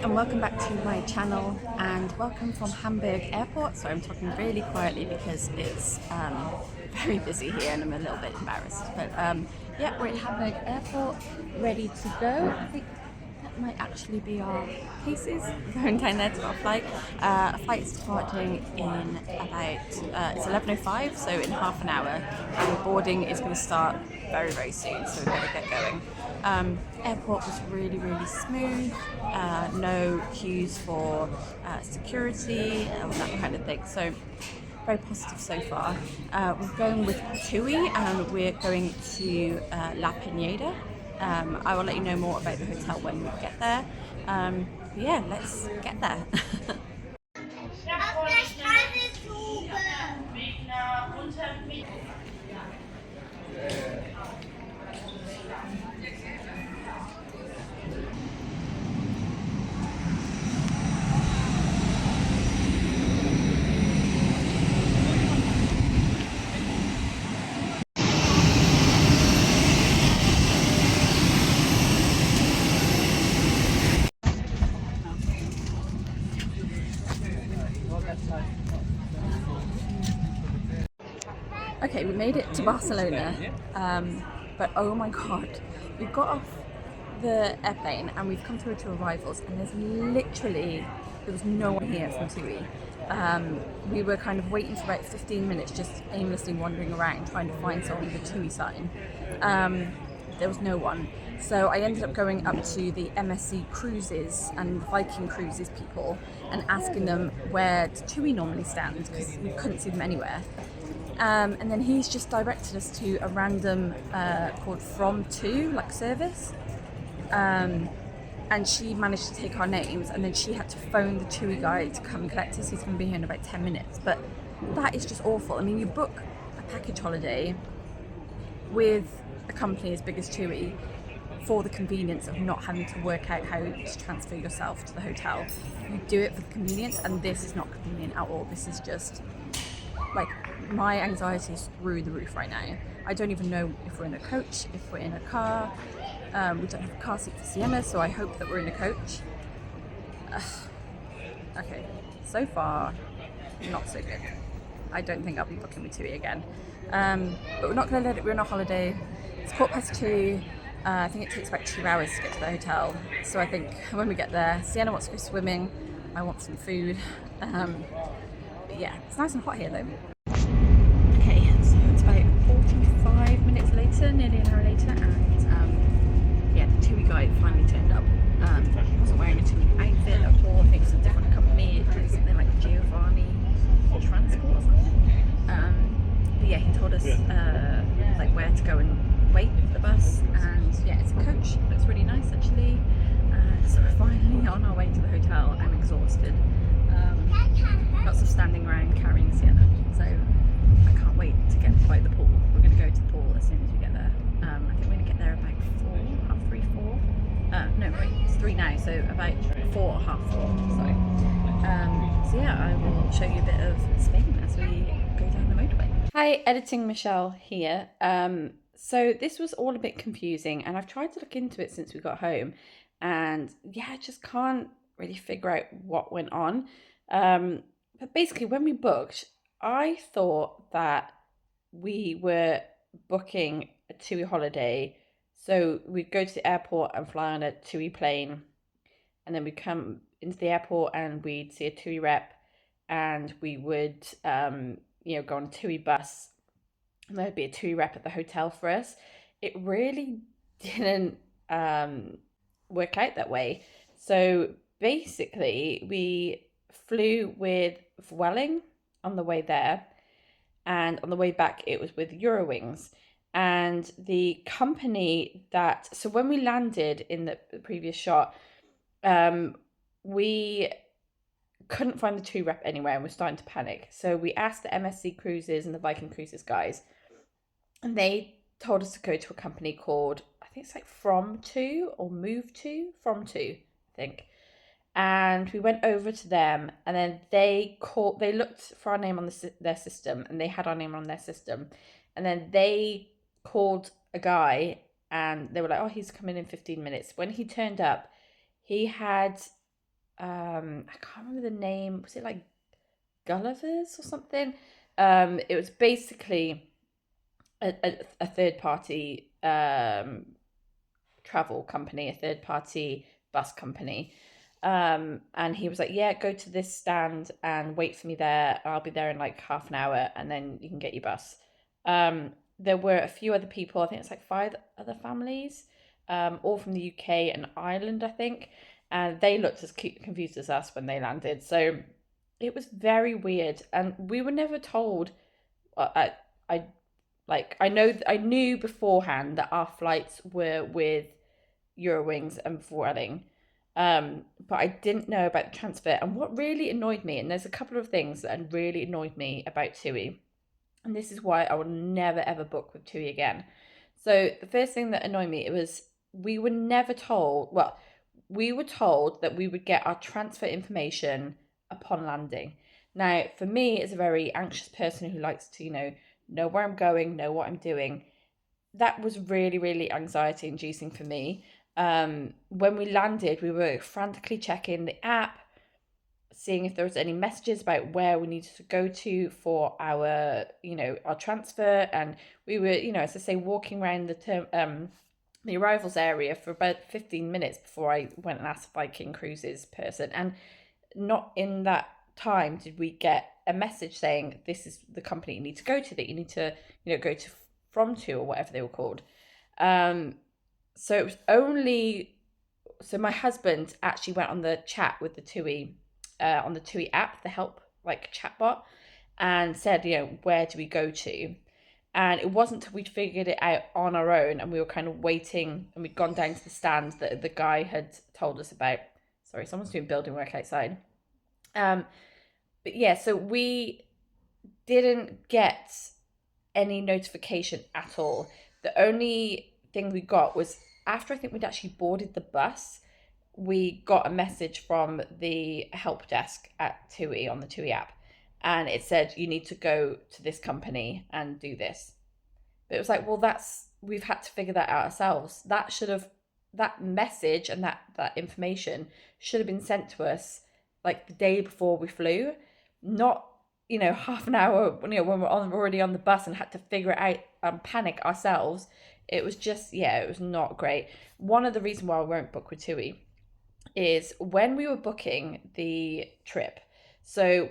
and welcome back to my channel, and welcome from Hamburg Airport. So I'm talking really quietly because it's very busy here and I'm a little bit embarrassed. But yeah, we're at Hamburg Airport, ready to go. I think that might actually be our cases going down there to our flight. A flight is departing in about, it's 11:05, so in half an hour, and boarding is going to start very soon, so we better get going. Airport was really smooth, no queues for security and that kind of thing, so very positive so far. We're going with TUI and we're going to La Pineda. I will let you know more about the hotel when we get there. But yeah, let's get there. Okay, we made it to Barcelona, but oh my god, we got off the airplane and we've come through to arrivals, and there was no one here from TUI. We were kind of waiting for about 15 minutes, just aimlessly wandering around trying to find someone with a TUI sign. There was no one. So I ended up going up to the MSC Cruises and Viking Cruises people and asking them where TUI normally stands, because we couldn't see them anywhere. And then he's just directed us to a random called From To, like, service. And she managed to take our names, and then she had to phone the TUI guy to come and collect us. He's going to be here in about 10 minutes. But that is just awful. I mean, you book a package holiday with a company as big as TUI for the convenience of not having to work out how to transfer yourself to the hotel. You do it for the convenience, and this is not convenient at all. This is just, like, my anxiety is through the roof right now. I don't even know if we're in a coach, if we're in a car. We don't have a car seat for Sienna, so I hope that we're in a coach. Okay, so far, not so good. I don't think I'll be booking with TUI again. But we're not going to let it ruin our holiday. It's 2:15. I think it takes about 2 hours to get to the hotel. So I think when we get there, Sienna wants to go swimming. I want some food. But yeah, it's nice and hot here though. Okay, so it's about 45 minutes later, nearly an hour later, and yeah, the TUI guy finally turned up. He wasn't wearing a TUI outfit at all. I think it's a different company. It was something like Giovanni Transport or something. But yeah, he told us like where to go and wait for the bus, and yeah, it's a coach. It looks really nice actually. So we're finally on our way to the hotel. I'm exhausted. Lots of standing around carrying Sienna, so I can't wait to get by the pool. We're going to go to the pool as soon as we get there. I think we're going to get there about 4, half 3, 4. No, wait, it's 3 now, so about 4 or half 4. Sorry. So yeah, I will show you a bit of Spain as we go down the motorway. Hi, editing Michelle here. So this was all a bit confusing, and I've tried to look into it since we got home, and yeah, I just can't really figure out what went on. But basically, when we booked, I thought that we were booking a TUI holiday. So we'd go to the airport and fly on a TUI plane, and then we'd come into the airport and we'd see a TUI rep, and we would, go on a TUI bus, and there'd be a TUI rep at the hotel for us. It really didn't work out that way. So basically, we flew with Vueling on the way there, and on the way back it was with Eurowings. And the company that, so when we landed in the previous shot, we couldn't find the TUI rep anywhere and we're starting to panic. So we asked the MSC Cruises and the Viking Cruises guys, and they told us to go to a company called, I think it's like From To or Move To, From To, I think. And we went over to them, and then they looked for our name on their system, and they had our name on their system. And then they called a guy, and they were like, oh, he's coming in 15 minutes. When he turned up, he had I can't remember the name. Was it like Gulliver's or something? It was basically a third party travel company, a third party bus company. And he was like, yeah, go to this stand and wait for me there. I'll be there in like half an hour and then you can get your bus. There were a few other people, I think it's like 5 other families, all from the UK and Ireland, I think. And they looked as confused as us when they landed. So it was very weird. And we were never told. I I knew beforehand that our flights were with Eurowings and Vueling. But I didn't know about the transfer. And what really annoyed me, and there's a couple of things that really annoyed me about TUI, and this is why I will never ever book with TUI again. So the first thing that annoyed me, it was we were never told. Well, we were told that we would get our transfer information upon landing. Now, for me, as a very anxious person who likes to, know where I'm going, know what I'm doing, that was really, really anxiety inducing for me. When we landed, we were frantically checking the app, seeing if there was any messages about where we needed to go to for our, our transfer. And we were, as I say, walking around the arrivals area for about 15 minutes before I went and asked Viking Cruises person. And not in that time did we get a message saying this is the company you need to go to, that you need to, go to from to, or whatever they were called. So it was only, so my husband actually went on the chat with the TUI, on the TUI app, the help like chatbot, and said, where do we go to? And it wasn't until we'd figured it out on our own and we were kind of waiting and we'd gone down to the stand that the guy had told us about. Sorry, someone's doing building work outside. But yeah, so we didn't get any notification at all. The only thing we got was after I think we'd actually boarded the bus, we got a message from the help desk at TUI on the TUI app, and it said you need to go to this company and do this. But it was like, well, we've had to figure that out ourselves. That message and that information should have been sent to us like the day before we flew, not half an hour when we're already on the bus and had to figure it out and panic ourselves. It was just, it was not great. One of the reasons why I won't book with TUI is when we were booking the trip. So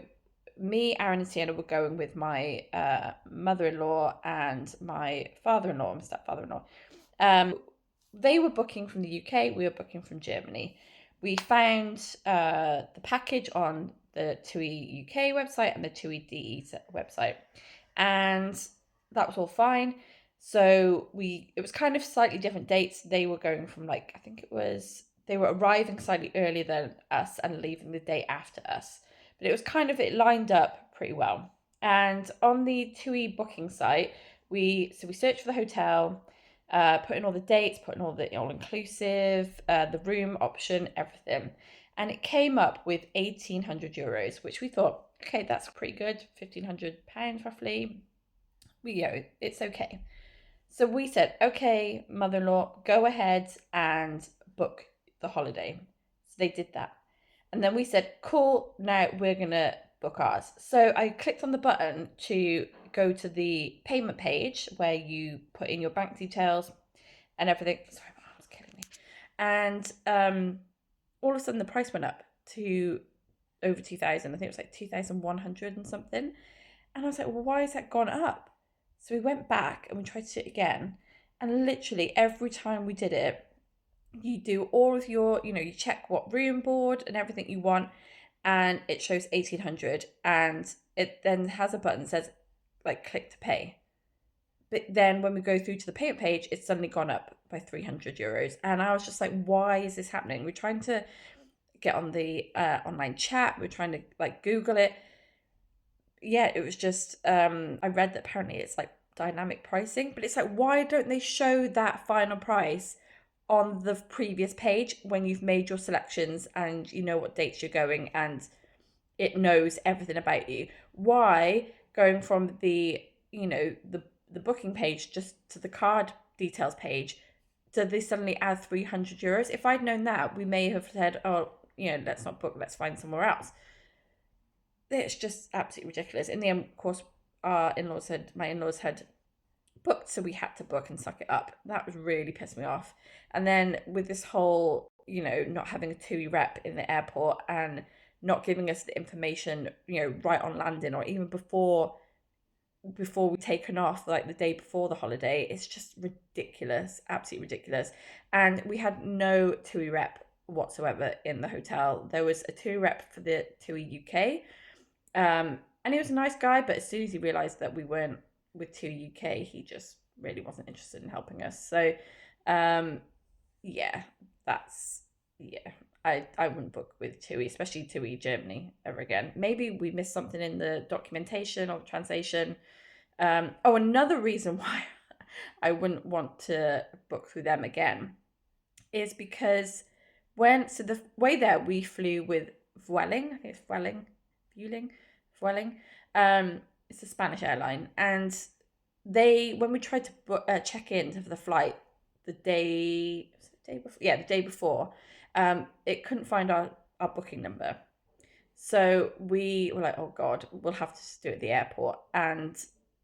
me, Aaron, and Sienna were going with my mother-in-law and my father-in-law, my stepfather-in-law. They were booking from the UK, we were booking from Germany. We found the package on the TUI UK website and the TUI DE website, and that was all fine. So it was kind of slightly different dates. They were going from I think they were arriving slightly earlier than us and leaving the day after us. But it lined up pretty well. And on the TUI booking site, we searched for the hotel, put in all the dates, put in all the all-inclusive, the room option, everything. And it came up with €1,800, which we thought, okay, that's pretty good, £1,500 roughly. It's okay. So we said, okay, mother-in-law, go ahead and book the holiday. So they did that. And then we said, cool, now we're going to book ours. So I clicked on the button to go to the payment page where you put in your bank details and everything. Sorry, my arm's killing me. And all of a sudden the price went up to over 2,000. I think it was like 2,100 and something. And I was like, well, why has that gone up? So we went back and we tried to do it again. And literally every time we did it, you do all of your, you check what room, board and everything you want. And it shows 1,800. And it then has a button that says, click to pay. But then when we go through to the payment page, it's suddenly gone up by €300. And I was just like, why is this happening? We're trying to get on the online chat. We're trying to Google it. Yeah, it was just, I read that apparently it's dynamic pricing, but it's why don't they show that final price on the previous page when you've made your selections and you know what dates you're going and it knows everything about you? Why going from the booking page just to the card details page do they suddenly add €300? If I'd known that, we may have said, oh, let's not book, let's find somewhere else. It's just absolutely ridiculous. In the end, of course, my in-laws had booked, so we had to book and suck it up. That was really pissed me off. And then with this whole, not having a TUI rep in the airport and not giving us the information, right on landing, or even before we've taken off, like the day before the holiday, it's just ridiculous, absolutely ridiculous. And we had no TUI rep whatsoever in the hotel. There was a TUI rep for the TUI UK, and he was a nice guy, but as soon as he realised that we weren't with TUI UK, he just really wasn't interested in helping us. So, yeah, I wouldn't book with TUI, especially TUI Germany, ever again. Maybe we missed something in the documentation or the translation. Another reason why I wouldn't want to book through them again is because the way there, we flew with Vueling. I think it's Vueling. It's a Spanish airline, and when we tried to check in for the flight the day before, it couldn't find our booking number. So we were like, oh God, we'll have to do it at the airport. And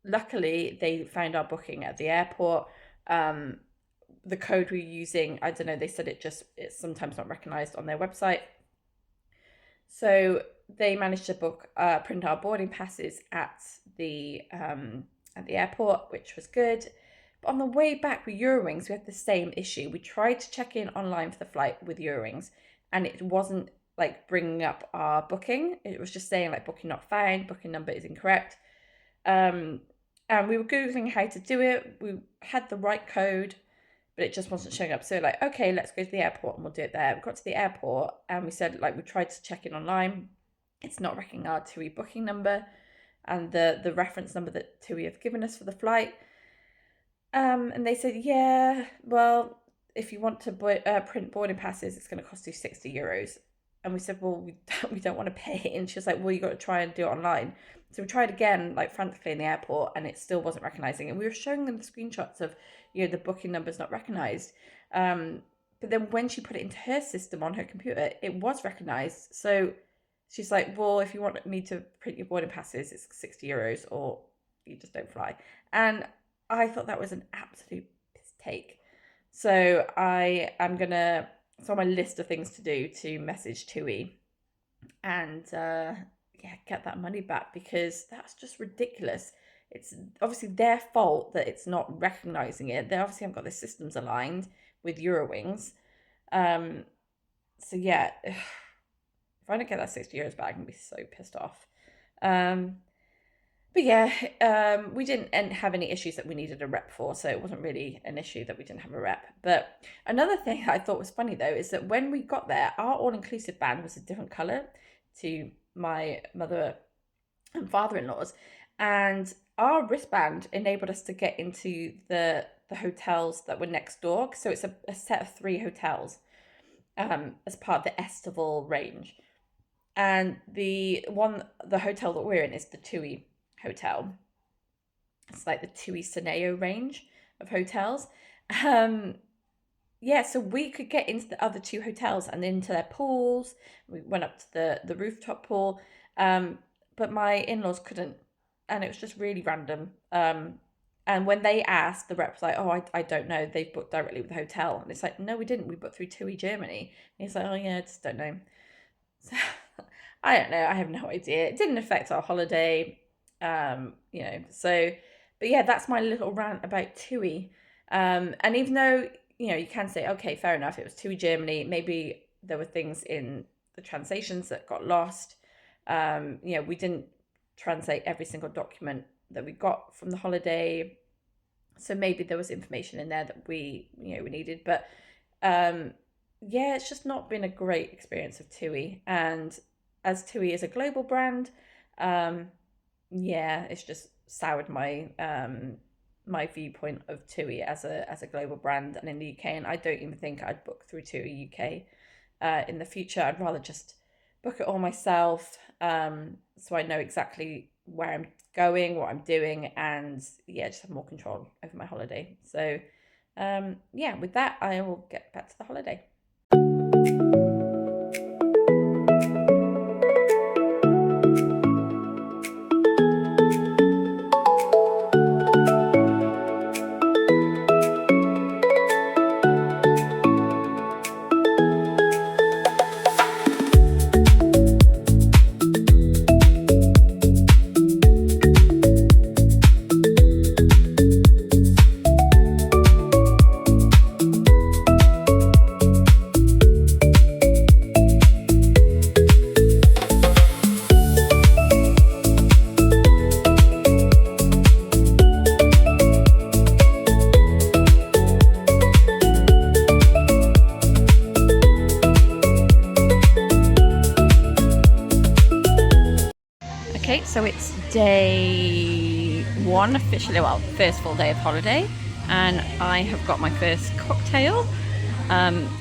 luckily they found our booking at the airport. The code we were using, I don't know, they said it's sometimes not recognized on their website. So they managed to print our boarding passes at the airport, which was good. But on the way back with Eurowings, we had the same issue. We tried to check in online for the flight with Eurowings, and it wasn't like bringing up our booking. It was just saying like booking not found, booking number is incorrect. And we were Googling how to do it. We had the right code, but it just wasn't showing up. So like, okay, let's go to the airport and we'll do it there. We got to the airport and we said, like, we tried to check in online. It's not recognizing our TUI booking number and the reference number that TUI have given us for the flight. And they said, yeah, well, if you want to print boarding passes, it's going to cost you €60. And we said, well, we don't want to pay it. And she was like, well, you got to try and do it online. So we tried again, like frantically in the airport, and it still wasn't recognizing. And we were showing them the screenshots of, the booking number's not recognized. But then when she put it into her system on her computer, it was recognized. So she's like, well, if you want me to print your boarding passes, it's €60 or you just don't fly. And I thought that was an absolute piss take. So it's on my list of things to do to message TUI and get that money back, because that's just ridiculous. It's obviously their fault that it's not recognizing it. They obviously haven't got their systems aligned with Eurowings. So yeah, if I don't get that €60 back, I'm gonna be so pissed off. But yeah, we didn't have any issues that we needed a rep for, so it wasn't really an issue that we didn't have a rep. But another thing I thought was funny though is that when we got there, our all-inclusive band was a different colour to my mother and father-in-law's, and our wristband enabled us to get into the hotels that were next door. So it's a set of 3 hotels as part of the Estival range, and the hotel that we're in is the TUI hotel. It's like the TUI Cineo range of hotels. So we could get into the other 2 hotels and into their pools. We went up to the rooftop pool, but my in-laws couldn't, and it was just really random. And when they asked, the rep was like, oh, I don't know, they've booked directly with the hotel. And it's like, no, we didn't, we booked through TUI Germany. And he's like, oh yeah, I just don't know. So I don't know, I have no idea. It didn't affect our holiday. But yeah, that's my little rant about TUI. And even though, you can say, okay, fair enough, it was TUI Germany, maybe there were things in the translations that got lost. We didn't translate every single document that we got from the holiday, so maybe there was information in there that we needed, but it's just not been a great experience of TUI. And as TUI is a global brand, it's just soured my my viewpoint of TUI as a global brand and in the UK. And I don't even think I'd book through TUI UK in the future. I'd rather just book it all myself, so I know exactly where I'm going, what I'm doing, and just have more control over my holiday. So with that, I will get back to the holiday. Okay, so it's day one officially, well, first full day of holiday, and I have got my first cocktail.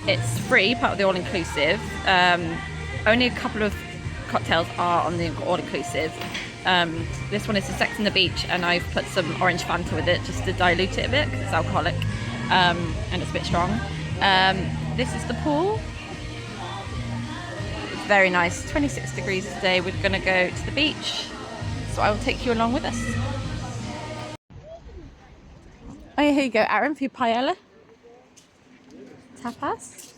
It's free, part of the all-inclusive. Only a couple of cocktails are on the all-inclusive. This one is the Sex on the Beach, and I've put some orange Fanta with it just to dilute it a bit because it's alcoholic, and it's a bit strong. This is the pool. It's very nice. 26 degrees today. We're going to go to the beach, so I will take you along with us. Oh yeah, here you go, Aaron, for your paella. Tapas.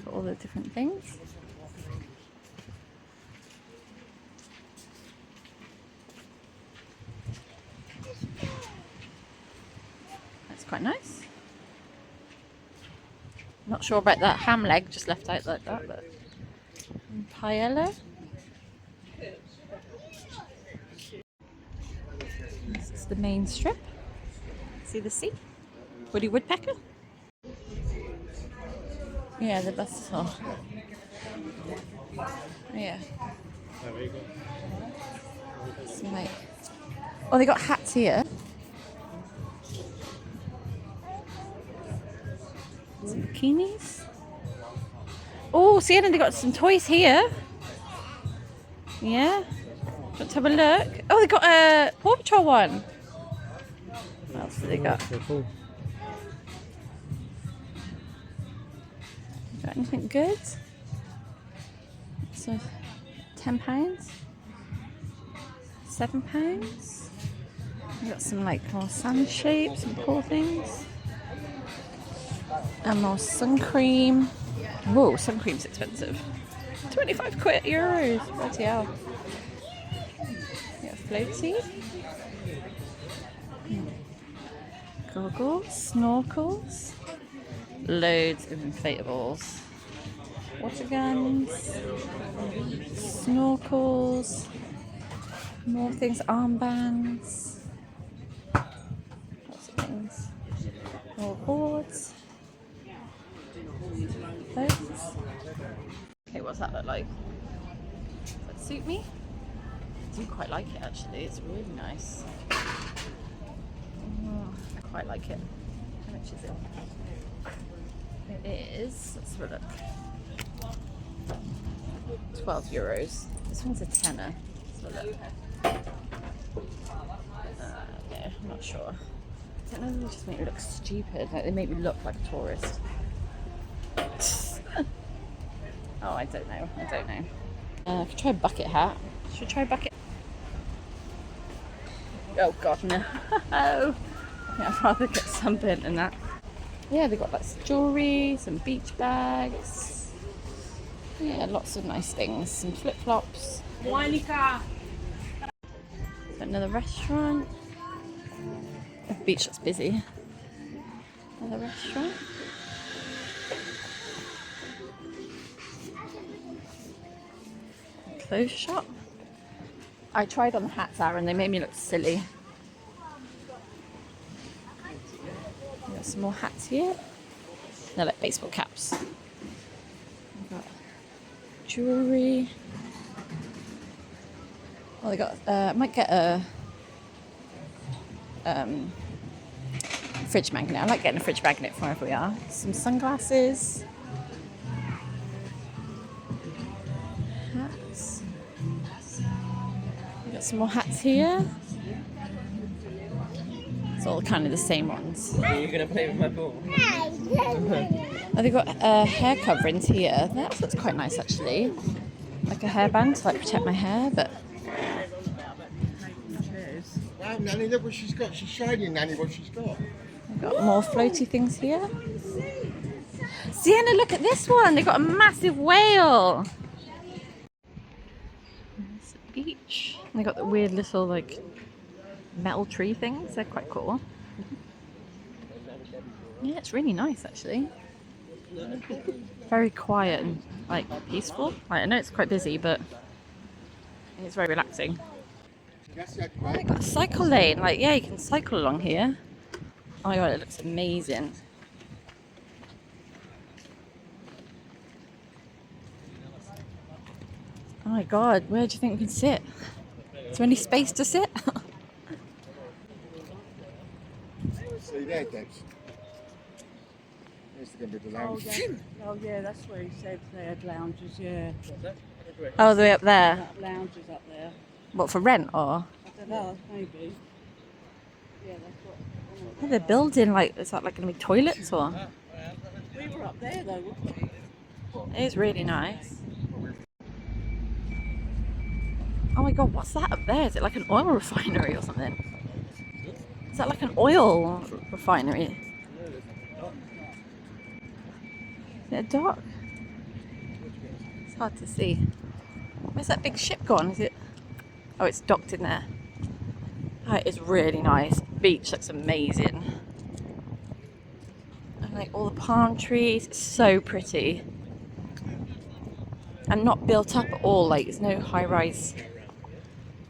For all the different things. That's quite nice. Not sure about that ham leg just left out like that, but paella. This is the main strip. See the sea? Woody woodpecker? Yeah, the bus. Oh. Yeah. Some, like, oh, they got hats here. Some bikinis. Oh, see, and they got some toys here. Yeah. Let's have a look. Oh, they got a Paw Patrol one. What else have they got? Got anything good? So, £10, £7. We got some like more sun shapes and cool things, and more sun cream. Whoa, sun cream's expensive. 25 euros. Bloody hell. Yeah, floaty. Goggles, snorkels. Loads of inflatables, water guns, snorkels, more things, armbands, lots of things, more boards, boats. Okay, what's that look like? Does that suit me? I do quite like it actually, it's really nice. Oh, I quite like it. How much is it? It is, let's have a look, 12 euros. This one's a tenner. Let's have a look. No, I'm not sure. I don't know, they just make me look stupid. Like, they make me look like a tourist. Oh, I don't know. I could try a bucket hat. Should I try a bucket? Oh god, no. I think I'd rather get sunburnt than that. Yeah, they've got lots of jewellery, some beach bags. Yeah, lots of nice things. Some flip-flops. Another restaurant. The beach looks busy. Another restaurant. A clothes shop. I tried on the hats, Aaron. They made me look silly. Some more hats here. They're like baseball caps. We've got jewellery. Well, they got. I might get a fridge magnet. I like getting a fridge magnet from wherever we are. Some sunglasses. Hats. We've got some more hats here. It's all kind of the same ones. Are you going to play with my ball? Oh, they've got hair coverings here. That looks quite nice actually. Like a hairband to like protect my hair, but... Wow, Nanny, look what she's got. She's showing Nanny what she's got. They've got more floaty things here. Sienna, look at this one. They've got a massive whale. There's the beach. And they got the weird little like metal tree things. They're quite cool. Yeah, it's really nice actually. Very quiet and like peaceful. Like, I know it's quite busy, but it's very relaxing. Oh, they got a cycle lane. Like, yeah, you can cycle along here. Oh my god, it looks amazing. Oh my god, where do you think we can sit? Is there any space to sit? See there, Debs. There's going to be the lounge. Oh yeah, that's where he said they had lounges, yeah. Oh, the way up there. That lounges up there. What, for rent or? I don't know, maybe. Yeah, that's what. Oh, they're building like, is that like going to be toilets or? We were up there though, wasn't we? It is really nice. Oh my god, what's that up there? Is it like an oil refinery or something? Is that like an oil refinery? Is it a dock? It's hard to see. Where's that big ship gone? Is it? Oh, it's docked in there. Oh, it is really nice. Beach looks amazing. And like all the palm trees, it's so pretty. And not built up at all, like there's no high rise.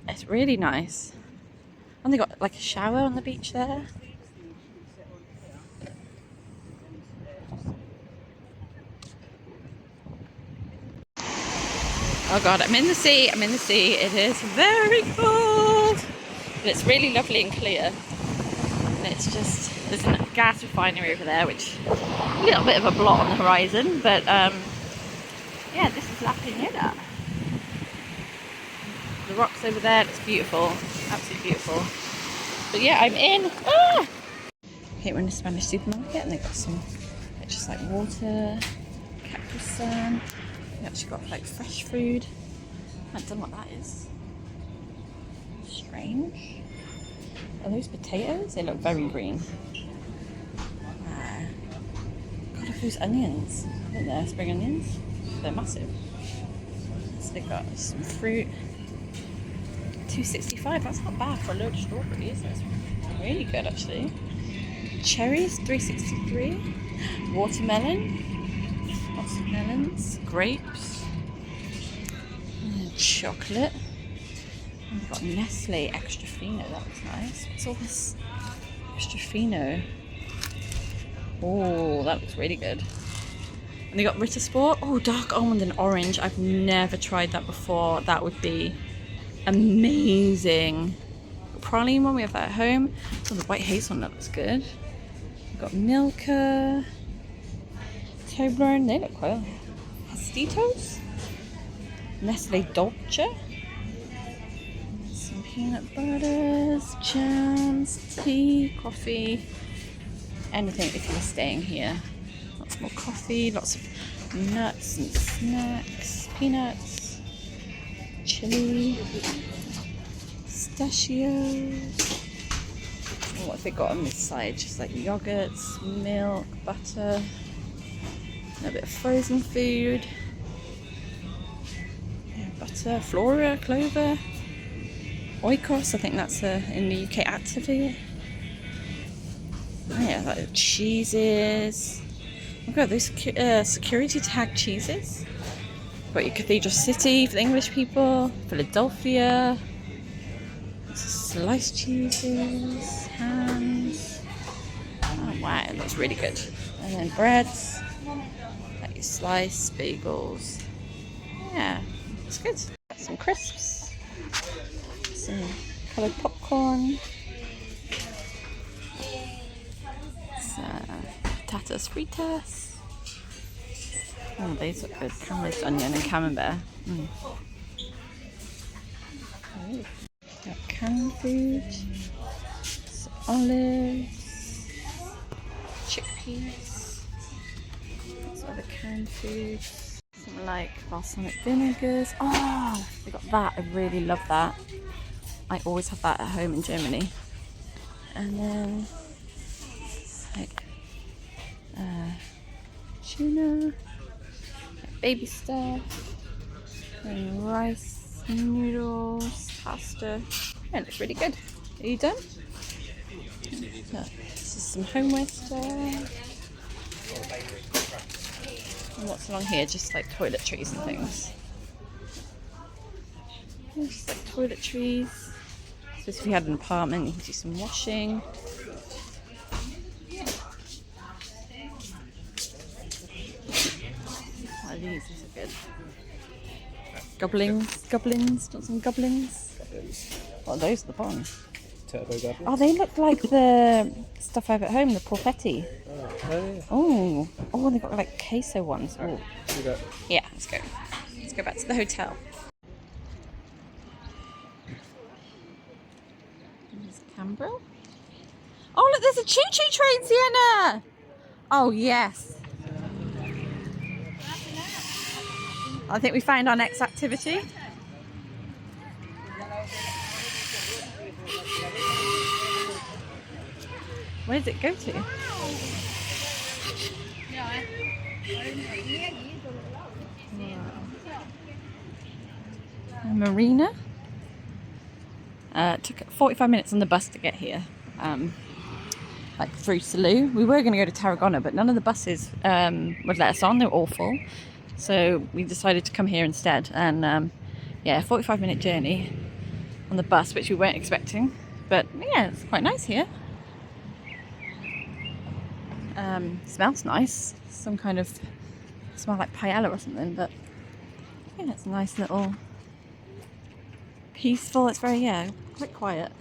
It's really nice. And they got like a shower on the beach there. Oh god, I'm in the sea, I'm in the sea. It is very cold. But it's really lovely and clear. And it's just, there's a gas refinery over there, which a little bit of a blot on the horizon. But yeah, this is La Pineda. The rocks over there, it's beautiful. Absolutely beautiful. But yeah, I'm in. Ah! Okay, we're in a Spanish supermarket and they've got some just like water, cactus sun. We actually got like fresh food. I don't know what that is. Strange. Are those potatoes? They look very green. God, look at those onions. Look there, spring onions. They're massive. So they got some fruit. $2.65. That's not bad for a load of strawberries. That's really good actually. Cherries, $3.63. Watermelon. Lots of melons, grapes, and chocolate. And we've got Nestle Extra Fino, that looks nice. What's all this Extra Fino? Oh, that looks really good. And they got Ritter Sport. Oh, dark almond and orange. I've never tried that before. That would be amazing. Praline one, we have that at home. Oh, the white hazelnut looks good. We've got Milka. Toblerone, they look well. Pastitos, Nestle Dolce, some peanut butters, jams, tea, coffee, anything if you're staying here. Lots more coffee, lots of nuts and snacks, peanuts, chili, pistachios. What have they got on this side? Just like yogurts, milk, butter. A bit of frozen food, yeah, butter, flora, clover, oikos, I think that's in the UK actively. Oh yeah, like cheeses. Oh god, those security tag cheeses. Got your Cathedral City for the English people, Philadelphia, sliced cheeses, hams. Oh wow, it looks really good. And then breads. Like slice, bagels. Yeah, it's good. Got some crisps, some coloured popcorn, some patatas fritas. Oh, these look good. Caramelized onion and camembert. Got canned food, some olives, chickpeas. Other canned food, something like balsamic vinegars. Oh, they got that. I really love that. I always have that at home in Germany. And then like tuna, like baby stuff, and rice, noodles, pasta. Yeah, it looks really good. Are you done? So, this is some homeware stuff. And what's along here? Just like toiletries and things. Just like toiletries. So if you had an apartment, you can do some washing. Oh, these are good. Goblins. Goblins. Want some goblins? What are those at the bottom? Turbo goblin. Oh, they look like the stuff I have at home, the porfetti. Oh, yeah. Oh, they've got like queso ones. Oh, we got Yeah, let's go. Let's go back to the hotel. There's Cambril. Oh, look, there's a choo-choo train, Sienna! Oh, yes. I think we found our next activity. Where does it go to? A marina. It took 45 minutes on the bus to get here. Like through Salou. We were going to go to Tarragona, but none of the buses would let us on. They were awful. So we decided to come here instead. And yeah, 45-minute journey on the bus, which we weren't expecting. But yeah, it's quite nice here. Smells nice. Some kind of smell like paella or something. But yeah, it's a nice little peaceful. It's very, yeah, quite quiet.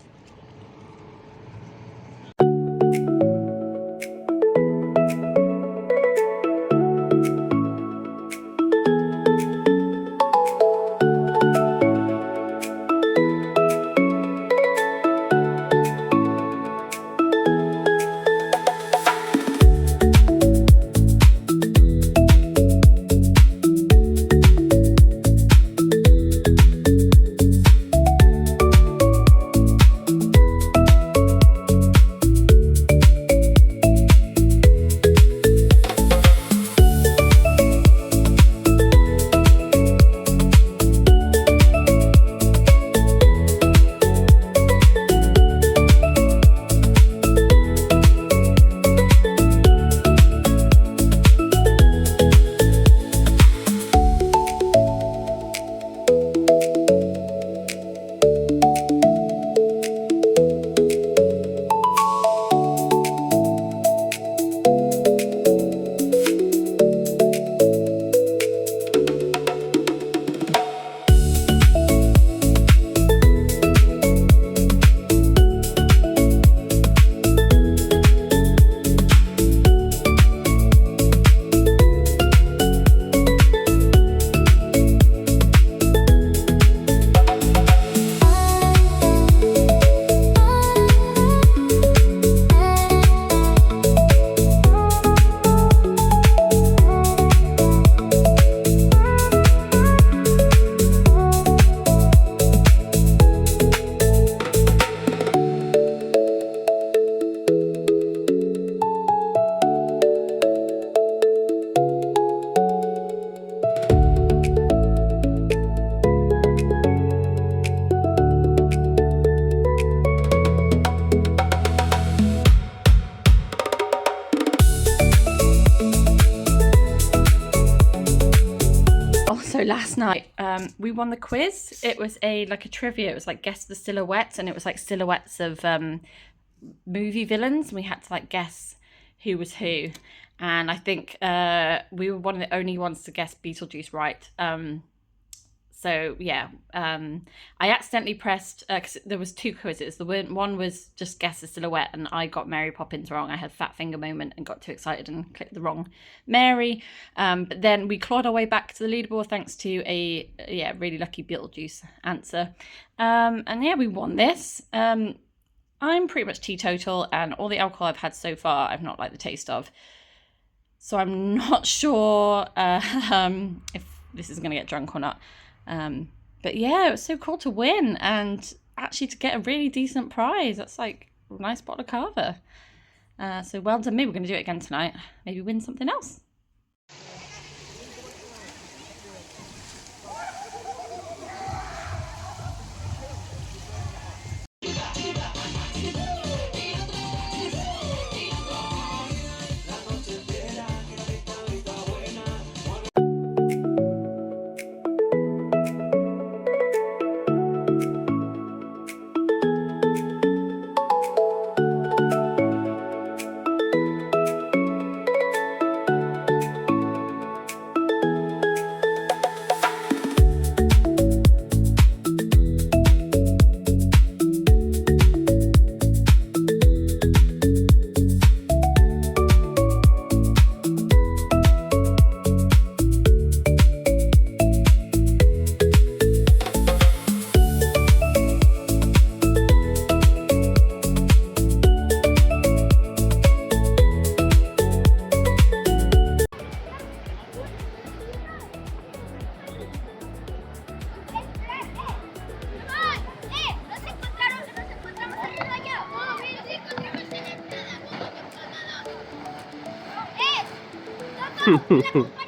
So last night we won the quiz. It was like a trivia. It was like guess the silhouettes, and it was like silhouettes of movie villains, and we had to like guess who was who. And I think we were one of the only ones to guess Beetlejuice right. So yeah, I accidentally pressed, because there was two quizzes. The one was just guess the silhouette, and I got Mary Poppins wrong. I had fat finger moment and got too excited and clicked the wrong Mary. But then we clawed our way back to the leaderboard thanks to a really lucky Beetlejuice answer. And yeah, we won this. I'm pretty much teetotal, and all the alcohol I've had so far I've not liked the taste of. So I'm not sure if this is going to get drunk or not. But yeah, it was so cool to win, and actually to get a really decent prize. That's like a nice bottle of cava. So well done me. We're going to do it again tonight. Maybe win something else. Black